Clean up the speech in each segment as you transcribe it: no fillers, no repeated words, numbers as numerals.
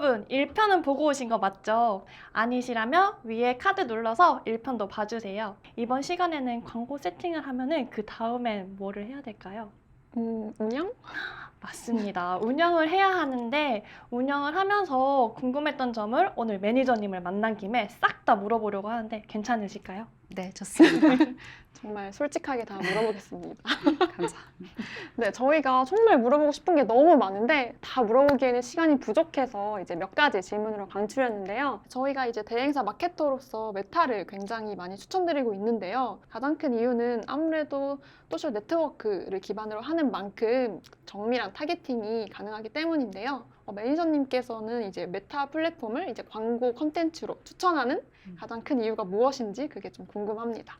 여러분, 1편은 보고 오신 거 맞죠? 아니시라면 위에 카드 눌러서 1편도 봐주세요. 이번 시간에는 광고 세팅을 하면은 그 다음엔 뭐를 해야 될까요? 운영? 맞습니다. 운영을 해야 하는데 운영을 하면서 궁금했던 점을 오늘 매니저님을 만난 김에 싹 다 물어보려고 하는데 괜찮으실까요? 네, 좋습니다. 정말 솔직하게 다 물어보겠습니다. 감사합니다. 네, 저희가 정말 물어보고 싶은 게 너무 많은데 다 물어보기에는 시간이 부족해서 이제 몇 가지 질문으로 강추했는데요. 저희가 이제 대행사 마케터로서 메타를 굉장히 많이 추천드리고 있는데요. 가장 큰 이유는 아무래도 소셜 네트워크를 기반으로 하는 만큼 정밀한 타겟팅이 가능하기 때문인데요. 매니저님께서는 이제 메타 플랫폼을 이제 광고 컨텐츠로 추천하는 가장 큰 이유가 무엇인지 그게 좀 궁금합니다.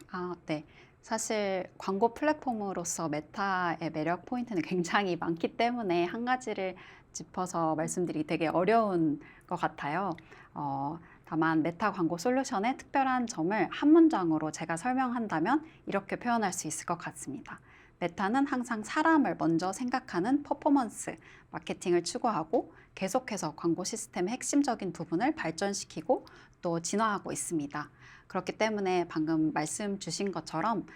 네. 사실 광고 플랫폼으로서 메타의 매력 포인트는 굉장히 많기 때문에 한 가지를 짚어서 말씀드리기 되게 어려운 것 같아요. 다만 메타 광고 솔루션의 특별한 점을 한 문장으로 제가 설명한다면 이렇게 표현할 수 있을 것 같습니다. 메타는 항상 사람을 먼저 생각하는 퍼포먼스 마케팅을 추구하고 계속해서 광고 시스템의 핵심적인 부분을 발전시키고 또 진화하고 있습니다. 그렇기 때문에 방금 말씀 주신 것처럼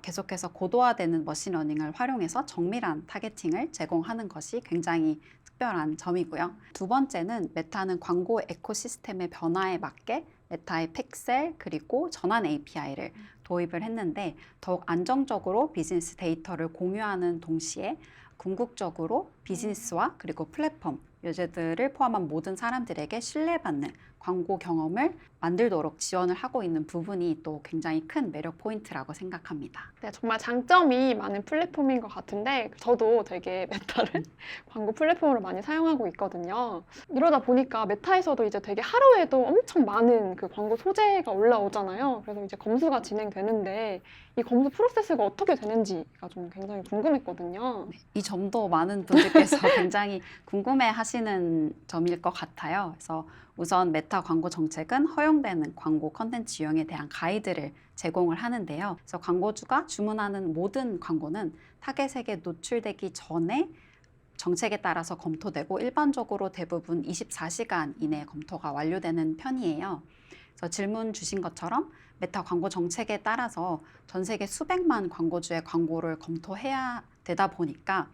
계속해서 고도화되는 머신러닝을 활용해서 정밀한 타겟팅을 제공하는 것이 굉장히 특별한 점이고요. 두 번째는 메타는 광고 에코시스템의 변화에 맞게 메타의 픽셀 그리고 전환 API를 도입을 했는데 더욱 안정적으로 비즈니스 데이터를 공유하는 동시에 궁극적으로 비즈니스와 그리고 플랫폼, 유저들을 포함한 모든 사람들에게 신뢰받는 광고 경험을 만들도록 지원을 하고 있는 부분이 또 굉장히 큰 매력 포인트라고 생각합니다. 네, 정말 장점이 많은 플랫폼인 것 같은데 저도 되게 메타를 광고 플랫폼으로 많이 사용하고 있거든요. 이러다 보니까 메타에서도 이제 되게 하루에도 엄청 많은 그 광고 소재가 올라오잖아요. 그래서 이제 검수가 진행되는데 이 검수 프로세스가 어떻게 되는지가 좀 굉장히 궁금했거든요. 이 점도 많은 분들께서 굉장히 궁금해 하시는 점일 것 같아요. 그래서 우선 메타 광고 정책은 허용되는 광고 컨텐츠 유형에 대한 가이드를 제공을 하는데요. 그래서 광고주가 주문하는 모든 광고는 타겟에게 노출되기 전에 정책에 따라서 검토되고 일반적으로 대부분 24시간 이내에 검토가 완료되는 편이에요. 그래서 질문 주신 것처럼 메타 광고 정책에 따라서 전 세계 수백만 광고주의 광고를 검토해야 되다 보니까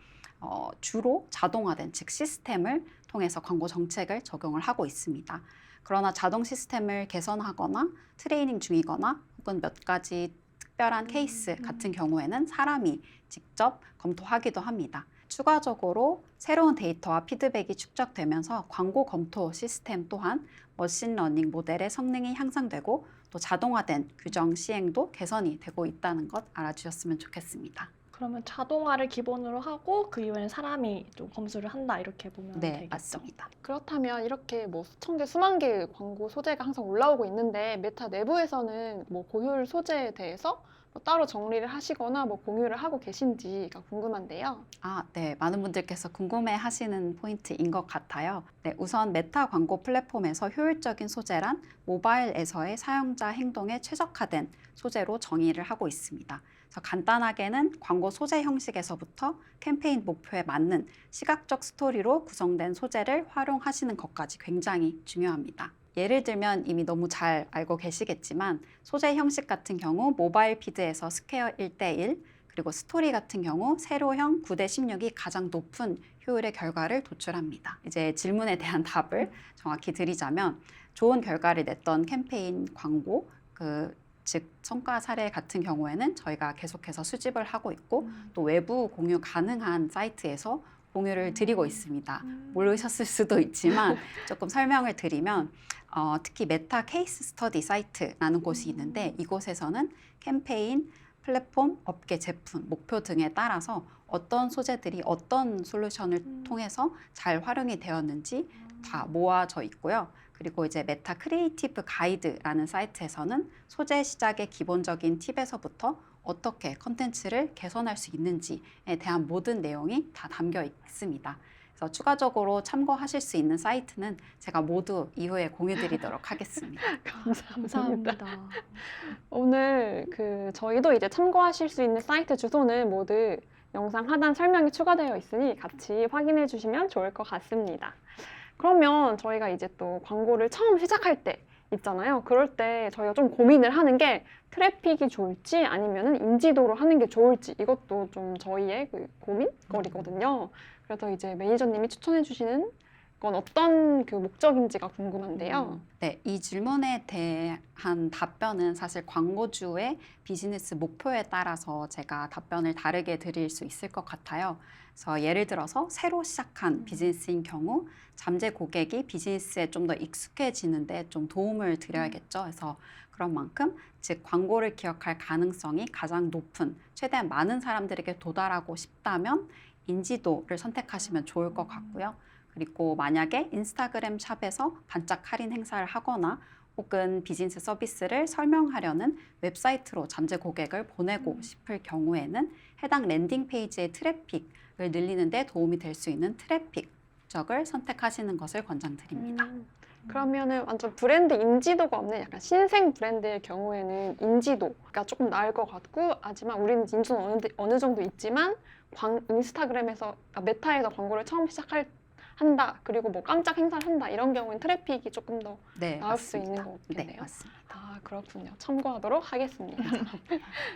주로 자동화된 즉 시스템을 통해서 광고 정책을 적용을 하고 있습니다. 그러나 자동 시스템을 개선하거나 트레이닝 중이거나 혹은 몇 가지 특별한 케이스 같은 경우에는 사람이 직접 검토하기도 합니다. 추가적으로 새로운 데이터와 피드백이 축적되면서 광고 검토 시스템 또한 머신러닝 모델의 성능이 향상되고 또 자동화된 규정 시행도 개선이 되고 있다는 것 알아주셨으면 좋겠습니다. 그러면 자동화를 기본으로 하고 그 이후에는 사람이 좀 검수를 한다 이렇게 보면 네, 되겠죠? 맞습니다. 그렇다면 이렇게 뭐 수천 개, 수만 개의 광고 소재가 항상 올라오고 있는데 메타 내부에서는 뭐 고효율 소재에 대해서 뭐 따로 정리를 하시거나 뭐 공유를 하고 계신지가 궁금한데요. 네. 많은 분들께서 궁금해 하시는 포인트인 것 같아요. 네, 우선 메타 광고 플랫폼에서 효율적인 소재란 모바일에서의 사용자 행동에 최적화된 소재로 정의를 하고 있습니다. 그래서 간단하게는 광고 소재 형식에서부터 캠페인 목표에 맞는 시각적 스토리로 구성된 소재를 활용하시는 것까지 굉장히 중요합니다. 예를 들면 이미 너무 잘 알고 계시겠지만 소재 형식 같은 경우 모바일 피드에서 스퀘어 1대1 그리고 스토리 같은 경우 세로형 9대16이 가장 높은 효율의 결과를 도출합니다. 이제 질문에 대한 답을 정확히 드리자면 좋은 결과를 냈던 캠페인 광고 즉 성과 사례 같은 경우에는 저희가 계속해서 수집을 하고 있고 또 외부 공유 가능한 사이트에서 공유를 드리고 있습니다. 모르셨을 수도 있지만 조금 설명을 드리면 특히 메타 케이스 스터디 사이트라는 곳이 있는데 이곳에서는 캠페인, 플랫폼, 업계 제품, 목표 등에 따라서 어떤 소재들이 어떤 솔루션을 통해서 잘 활용이 되었는지 다 모아져 있고요. 그리고 이제 메타 크리에이티브 가이드라는 사이트에서는 소재 시작의 기본적인 팁에서부터 어떻게 컨텐츠를 개선할 수 있는지에 대한 모든 내용이 다 담겨 있습니다. 그래서 추가적으로 참고하실 수 있는 사이트는 제가 모두 이후에 공유드리도록 하겠습니다. 감사합니다. 감사합니다. 오늘 저희도 이제 참고하실 수 있는 사이트 주소는 모두 영상 하단 설명에 추가되어 있으니 같이 확인해 주시면 좋을 것 같습니다. 그러면 저희가 이제 또 광고를 처음 시작할 때 있잖아요. 그럴 때 저희가 좀 고민을 하는 게 트래픽이 좋을지 아니면은 인지도로 하는 게 좋을지 이것도 좀 저희의 그 고민거리거든요. 그래서 이제 매니저님이 추천해 주시는 건 어떤 그 목적인지가 궁금한데요. 네, 이 질문에 대한 답변은 사실 광고주의 비즈니스 목표에 따라서 제가 답변을 다르게 드릴 수 있을 것 같아요. 그래서 예를 들어서 새로 시작한 비즈니스인 경우 잠재 고객이 비즈니스에 좀 더 익숙해지는데 좀 도움을 드려야겠죠. 그래서 그런 만큼 즉 광고를 기억할 가능성이 가장 높은 최대한 많은 사람들에게 도달하고 싶다면 인지도를 선택하시면 좋을 것 같고요. 그리고 만약에 인스타그램 샵에서 반짝 할인 행사를 하거나 혹은 비즈니스 서비스를 설명하려는 웹사이트로 잠재 고객을 보내고 싶을 경우에는 해당 랜딩 페이지의 트래픽을 늘리는 데 도움이 될 수 있는 트래픽 목적을 선택하시는 것을 권장드립니다. 그러면은 완전 브랜드 인지도가 없는 약간 신생 브랜드의 경우에는 인지도가 조금 나을 것 같고, 하지만 우리는 인지도는 어느 정도 있지만 인스타그램에서 메타에서 광고를 처음 한다, 그리고 뭐 깜짝 행사를 한다 이런 경우는 트래픽이 조금 더 네, 나올 수 맞습니다. 있는 거겠네요. 네, 맞습니다. 아, 그렇군요. 참고하도록 하겠습니다.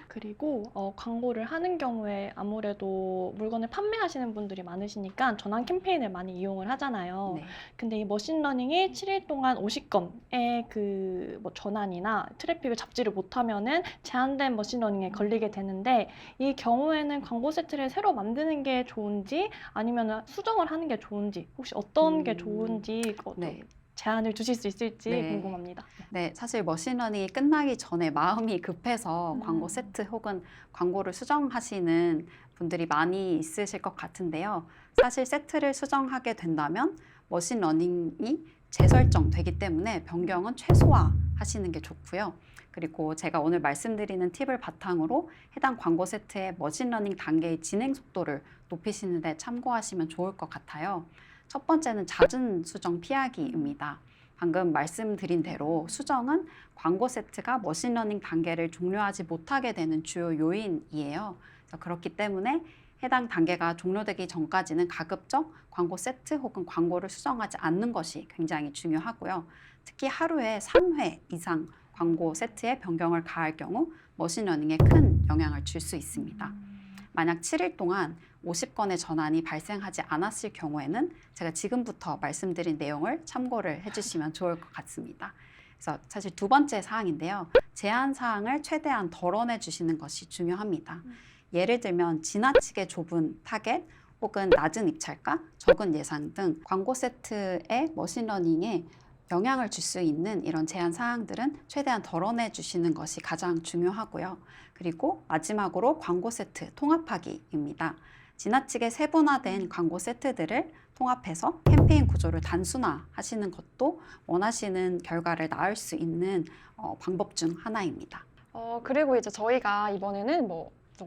그리고 광고를 하는 경우에 아무래도 물건을 판매하시는 분들이 많으시니까 전환 캠페인을 많이 이용을 하잖아요. 네. 근데 이 머신러닝이 7일 동안 50건의 그 뭐 전환이나 트래픽을 잡지를 못하면은 제한된 머신러닝에 걸리게 되는데, 이 경우에는 광고 세트를 새로 만드는 게 좋은지 아니면 수정을 하는 게 좋은지, 혹시 어떤 게 좋은지 좀 네. 제안을 주실 수 있을지 네. 궁금합니다. 네, 사실 머신러닝이 끝나기 전에 마음이 급해서 광고 세트 혹은 광고를 수정하시는 분들이 많이 있으실 것 같은데요. 사실 세트를 수정하게 된다면 머신러닝이 재설정되기 때문에 변경은 최소화하시는 게 좋고요. 그리고 제가 오늘 말씀드리는 팁을 바탕으로 해당 광고 세트의 머신러닝 단계의 진행 속도를 높이시는 데 참고하시면 좋을 것 같아요. 첫 번째는 잦은 수정 피하기입니다. 방금 말씀드린 대로 수정은 광고 세트가 머신러닝 단계를 종료하지 못하게 되는 주요 요인이에요. 그래서 그렇기 때문에 해당 단계가 종료되기 전까지는 가급적 광고 세트 혹은 광고를 수정하지 않는 것이 굉장히 중요하고요. 특히 하루에 3회 이상 광고 세트에 변경을 가할 경우 머신러닝에 큰 영향을 줄 수 있습니다. 만약 7일 동안 50건의 전환이 발생하지 않았을 경우에는 제가 지금부터 말씀드린 내용을 참고를 해주시면 좋을 것 같습니다. 그래서 사실 두 번째 사항인데요. 제한 사항을 최대한 덜어내 주시는 것이 중요합니다. 예를 들면 지나치게 좁은 타겟 혹은 낮은 입찰가, 적은 예상 등 광고 세트의 머신러닝에 영향을 줄 수 있는 이런 제한 사항들은 최대한 덜어내 주시는 것이 가장 중요하고요. 그리고 마지막으로 광고 세트 통합하기입니다. 지나치게 세분화된 광고 세트들을 통합해서 캠페인 구조를 단순화하시는 것도 원하시는 결과를 낳을 수 있는 방법 중 하나입니다. 그리고 이제 저희가 이번에는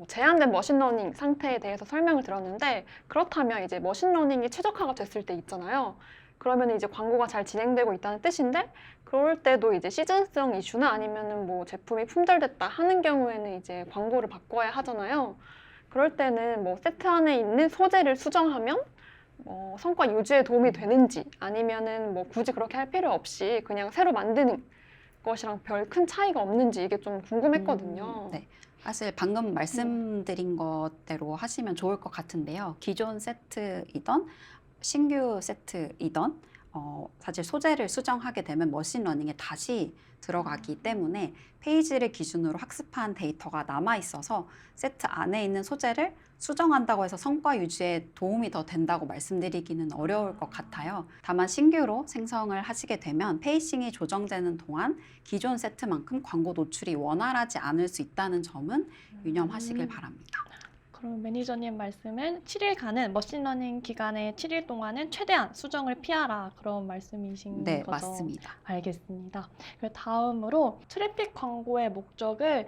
제한된 머신러닝 상태에 대해서 설명을 들었는데, 그렇다면 이제 머신러닝이 최적화가 됐을 때 있잖아요. 그러면 이제 광고가 잘 진행되고 있다는 뜻인데, 그럴 때도 이제 시즌성 이슈나 아니면은 뭐 제품이 품절됐다 하는 경우에는 이제 광고를 바꿔야 하잖아요. 그럴 때는 뭐 세트 안에 있는 소재를 수정하면 성과 유지에 도움이 되는지, 아니면은 뭐 굳이 그렇게 할 필요 없이 그냥 새로 만드는 것이랑 별 큰 차이가 없는지 이게 좀 궁금했거든요. 네. 사실 방금 말씀드린 것대로 하시면 좋을 것 같은데요. 기존 세트이던 신규 세트이던 사실 소재를 수정하게 되면 머신러닝에 다시 들어가기 때문에 페이지를 기준으로 학습한 데이터가 남아 있어서 세트 안에 있는 소재를 수정한다고 해서 성과 유지에 도움이 더 된다고 말씀드리기는 어려울 것 같아요. 다만 신규로 생성을 하시게 되면 페이싱이 조정되는 동안 기존 세트만큼 광고 노출이 원활하지 않을 수 있다는 점은 유념하시길 바랍니다. 그럼 매니저님 말씀은 7일간은 머신러닝 기간의 7일 동안은 최대한 수정을 피하라, 그런 말씀이신 네, 거죠? 맞습니다. 알겠습니다. 그리고 다음으로 트래픽 광고의 목적을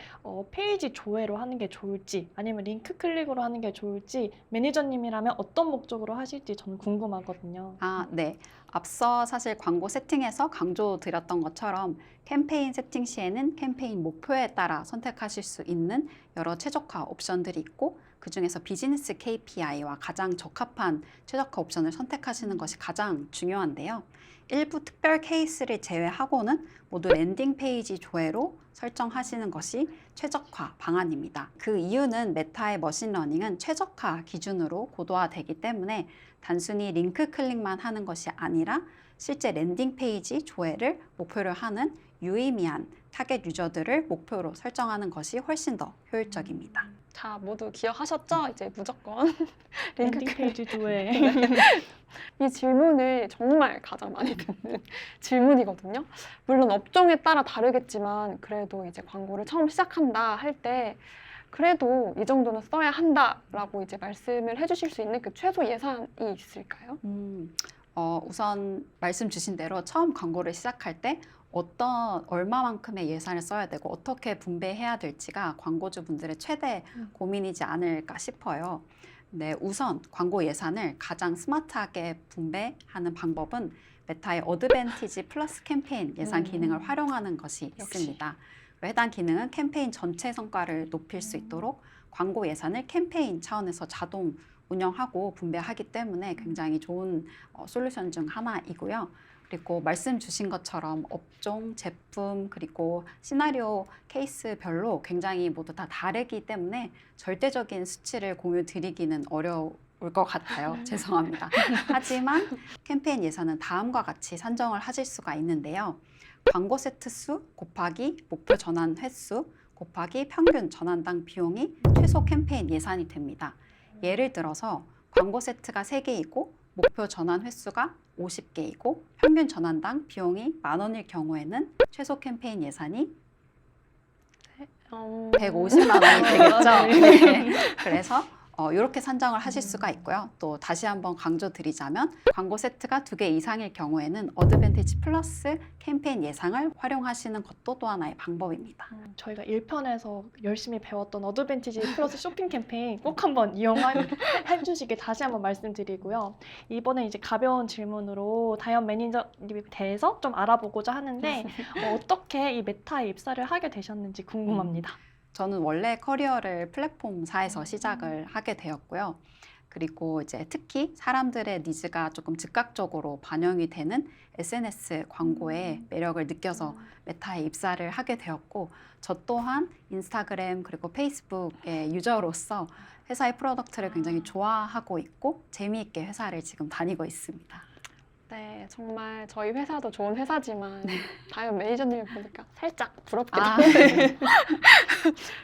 페이지 조회로 하는 게 좋을지 아니면 링크 클릭으로 하는 게 좋을지 매니저님이라면 어떤 목적으로 하실지 저는 궁금하거든요. 네. 앞서 사실 광고 세팅에서 강조드렸던 것처럼 캠페인 세팅 시에는 캠페인 목표에 따라 선택하실 수 있는 여러 최적화 옵션들이 있고 그중에서 비즈니스 KPI와 가장 적합한 최적화 옵션을 선택하시는 것이 가장 중요한데요. 일부 특별 케이스를 제외하고는 모두 랜딩 페이지 조회로 설정하시는 것이 최적화 방안입니다. 그 이유는 메타의 머신러닝은 최적화 기준으로 고도화되기 때문에 단순히 링크 클릭만 하는 것이 아니라 실제 랜딩 페이지 조회를 목표로 하는 유의미한 타겟 유저들을 목표로 설정하는 것이 훨씬 더 효율적입니다. 자, 모두 기억하셨죠? 이제 무조건 링크 랜딩 페이지 조회. 이 질문을 정말 가장 많이 듣는 질문이거든요. 물론 업종에 따라 다르겠지만 그래도 이제 광고를 처음 시작한다 할 때 그래도 이 정도는 써야 한다라고 이제 말씀을 해주실 수 있는 그 최소 예산이 있을까요? 우선 말씀 주신 대로 처음 광고를 시작할 때 얼마만큼의 예산을 써야 되고 어떻게 분배해야 될지가 광고주분들의 최대 고민이지 않을까 싶어요. 네, 우선 광고 예산을 가장 스마트하게 분배하는 방법은 메타의 어드밴티지 플러스 캠페인 예산 기능을 활용하는 것이 있습니다. 해당 기능은 캠페인 전체 성과를 높일 수 있도록 광고 예산을 캠페인 차원에서 자동 운영하고 분배하기 때문에 굉장히 좋은 솔루션 중 하나이고요. 그리고 말씀 주신 것처럼 업종, 제품, 그리고 시나리오 케이스별로 굉장히 모두 다 다르기 때문에 절대적인 수치를 공유 드리기는 어려울 것 같아요. 죄송합니다. 하지만 캠페인 예산은 다음과 같이 산정을 하실 수가 있는데요. 광고 세트 수 곱하기 목표 전환 횟수 곱하기 평균 전환당 비용이 최소 캠페인 예산이 됩니다. 예를 들어서 광고 세트가 3개이고 목표 전환 횟수가 50개이고 평균 전환당 비용이 10,000원일 경우에는 최소 캠페인 예산이 150만 원이 되겠죠. 네. 그래서 이렇게 산정을 하실 수가 있고요. 또 다시 한번 강조드리자면 광고 세트가 2개 이상일 경우에는 어드밴티지 플러스 캠페인 예상을 활용하시는 것도 또 하나의 방법입니다. 저희가 1편에서 열심히 배웠던 어드밴티지 플러스 쇼핑 캠페인 꼭 한번 이용해 주시길 다시 한번 말씀드리고요. 이번에 이제 가벼운 질문으로 다이언 매니저님에 대해서 좀 알아보고자 하는데 어떻게 이 메타에 입사를 하게 되셨는지 궁금합니다. 저는 원래 커리어를 플랫폼사에서 시작을 하게 되었고요. 그리고 이제 특히 사람들의 니즈가 조금 즉각적으로 반영이 되는 SNS 광고의 매력을 느껴서 메타에 입사를 하게 되었고, 저 또한 인스타그램 그리고 페이스북의 유저로서 회사의 프로덕트를 굉장히 좋아하고 있고 재미있게 회사를 지금 다니고 있습니다. 네, 정말 저희 회사도 좋은 회사지만 다이언 매니저님을 보니까 살짝 부럽긴 아, 한데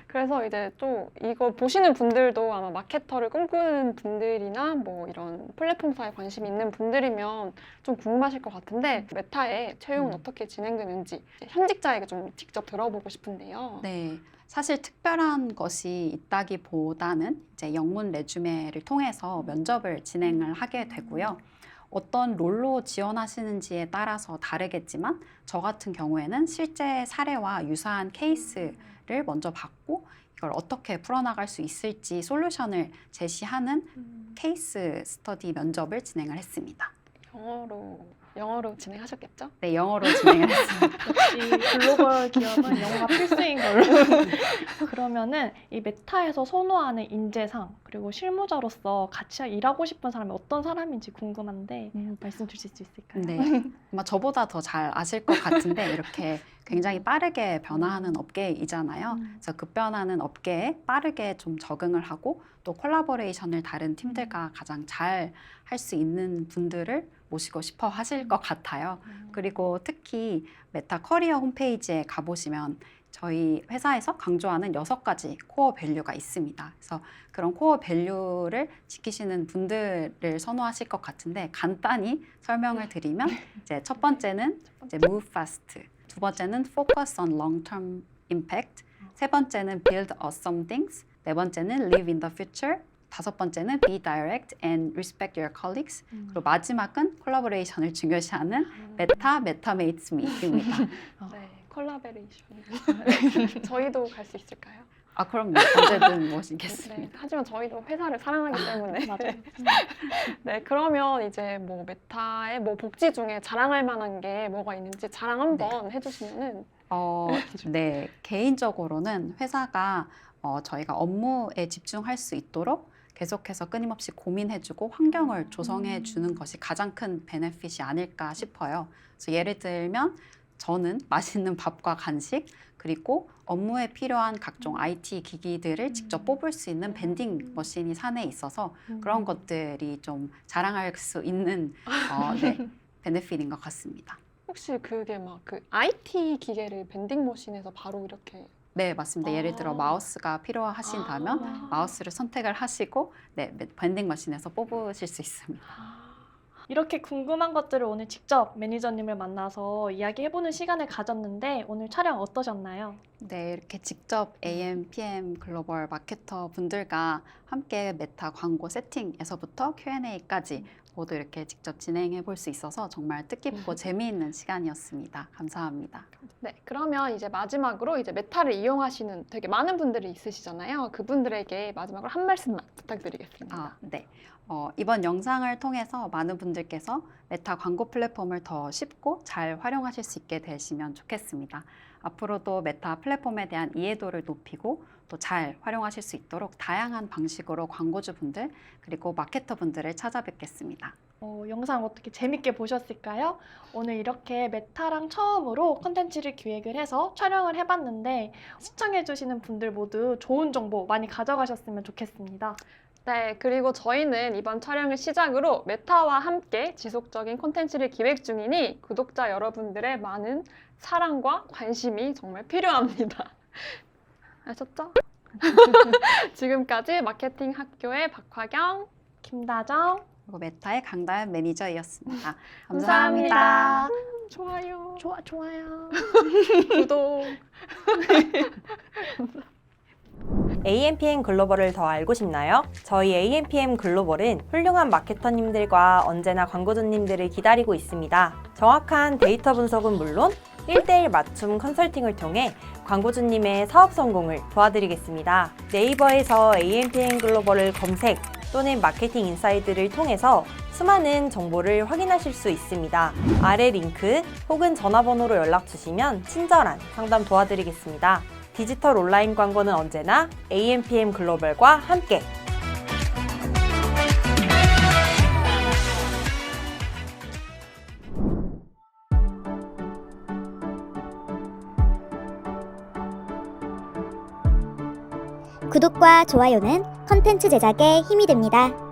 그래서 이제 또 이거 보시는 분들도 아마 마케터를 꿈꾸는 분들이나 뭐 이런 플랫폼사에 관심 있는 분들이면 좀 궁금하실 것 같은데 메타의 채용은 어떻게 진행되는지 현직자에게 좀 직접 들어보고 싶은데요. 네. 사실 특별한 것이 있다기보다는 이제 영문 레주메를 통해서 면접을 진행을 하게 되고요. 어떤 롤로 지원하시는지에 따라서 다르겠지만 저 같은 경우에는 실제 사례와 유사한 케이스를 먼저 받고 이걸 어떻게 풀어나갈 수 있을지 솔루션을 제시하는 케이스 스터디 면접을 진행을 했습니다. 영어로 진행하셨겠죠? 네, 영어로 진행을 했습니다. 역시 글로벌 기업은 영어가 필수인 걸로. 그러면은 이 메타에서 선호하는 인재상 그리고 실무자로서 같이 일하고 싶은 사람이 어떤 사람인지 궁금한데 말씀 주실 수 있을까요? 네, 아마 저보다 더 잘 아실 것 같은데 이렇게 굉장히 빠르게 변화하는 업계이잖아요. 그래서 급변하는 업계에 빠르게 좀 적응을 하고 또 콜라보레이션을 다른 팀들과 가장 잘 할 수 있는 분들을 모시고 싶어 하실 것 같아요. 그리고 특히 메타 커리어 홈페이지에 가보시면 저희 회사에서 강조하는 6가지 코어 밸류가 있습니다. 그래서 그런 코어 밸류를 지키시는 분들을 선호하실 것 같은데 간단히 설명을 드리면 이제 첫 번째는 이제 move fast, 두 번째는 focus on long-term impact, 세 번째는 build awesome things, 네 번째는 live in the future, 다섯 번째는 be direct and respect your colleagues, 그리고 마지막은 콜라보레이션을 중요시하는 메타메이트스 미입니다. 네, 콜라보레이션. 저희도 갈 수 있을까요? 아, 그럼 언제든 모시겠습니다. 네, 하지만 저희도 회사를 사랑하기 때문에. 맞아요. 네, 그러면 이제 뭐 메타의 뭐 복지 중에 자랑할 만한 게 뭐가 있는지 자랑 한번 해주시면은. 네, 개인적으로는 회사가 저희가 업무에 집중할 수 있도록 계속해서 끊임없이 고민해주고 환경을 조성해주는 것이 가장 큰 베네핏이 아닐까 싶어요. 그래서 예를 들면 저는 맛있는 밥과 간식 그리고 업무에 필요한 각종 IT 기기들을 직접 뽑을 수 있는 밴딩 머신이 사내에 있어서 그런 것들이 좀 자랑할 수 있는 네, 베네핏인 것 같습니다. 혹시 그게 막 그 IT 기계를 밴딩 머신에서 바로 이렇게. 네, 맞습니다. 예를 들어 아. 마우스가 필요하신다면 아. 마우스를 선택을 하시고 네, 밴딩 머신에서 뽑으실 수 있습니다. 이렇게 궁금한 것들을 오늘 직접 매니저님을 만나서 이야기해보는 시간을 가졌는데 오늘 촬영 어떠셨나요? 네, 이렇게 직접 AM, PM 글로벌 마케터 분들과 함께 메타 광고 세팅에서부터 Q&A까지 모두 이렇게 직접 진행해 볼 수 있어서 정말 뜻깊고 재미있는 시간이었습니다. 감사합니다. 네, 그러면 이제 마지막으로 이제 메타를 이용하시는 되게 많은 분들이 있으시잖아요. 그분들에게 마지막으로 한 말씀만 부탁드리겠습니다. 네. 이번 영상을 통해서 많은 분들께서 메타 광고 플랫폼을 더 쉽고 잘 활용하실 수 있게 되시면 좋겠습니다. 앞으로도 메타 플랫폼에 대한 이해도를 높이고 또 잘 활용하실 수 있도록 다양한 방식으로 광고주분들 그리고 마케터분들을 찾아뵙겠습니다. 영상 어떻게 재밌게 보셨을까요? 오늘 이렇게 메타랑 처음으로 콘텐츠를 기획을 해서 촬영을 해봤는데 시청해주시는 분들 모두 좋은 정보 많이 가져가셨으면 좋겠습니다. 네, 그리고 저희는 이번 촬영을 시작으로 메타와 함께 지속적인 콘텐츠를 기획 중이니 구독자 여러분들의 많은 사랑과 관심이 정말 필요합니다. 아셨죠? 지금까지 마케팅 학교의 박화경, 김다정 그리고 메타의 강다현 매니저였습니다. 감사합니다. 감사합니다. 좋아요, 좋아요. 구독. AMPM 글로벌을 더 알고 싶나요? 저희 AMPM 글로벌은 훌륭한 마케터님들과 언제나 광고주님들을 기다리고 있습니다. 정확한 데이터 분석은 물론 1:1 맞춤 컨설팅을 통해 광고주님의 사업 성공을 도와드리겠습니다. 네이버에서 AMPM 글로벌을 검색 또는 마케팅 인사이드를 통해서 수많은 정보를 확인하실 수 있습니다. 아래 링크 혹은 전화번호로 연락 주시면 친절한 상담 도와드리겠습니다. 디지털 온라인 광고는 언제나 AMPM 글로벌과 함께! 구독과 좋아요는 컨텐츠 제작에 힘이 됩니다.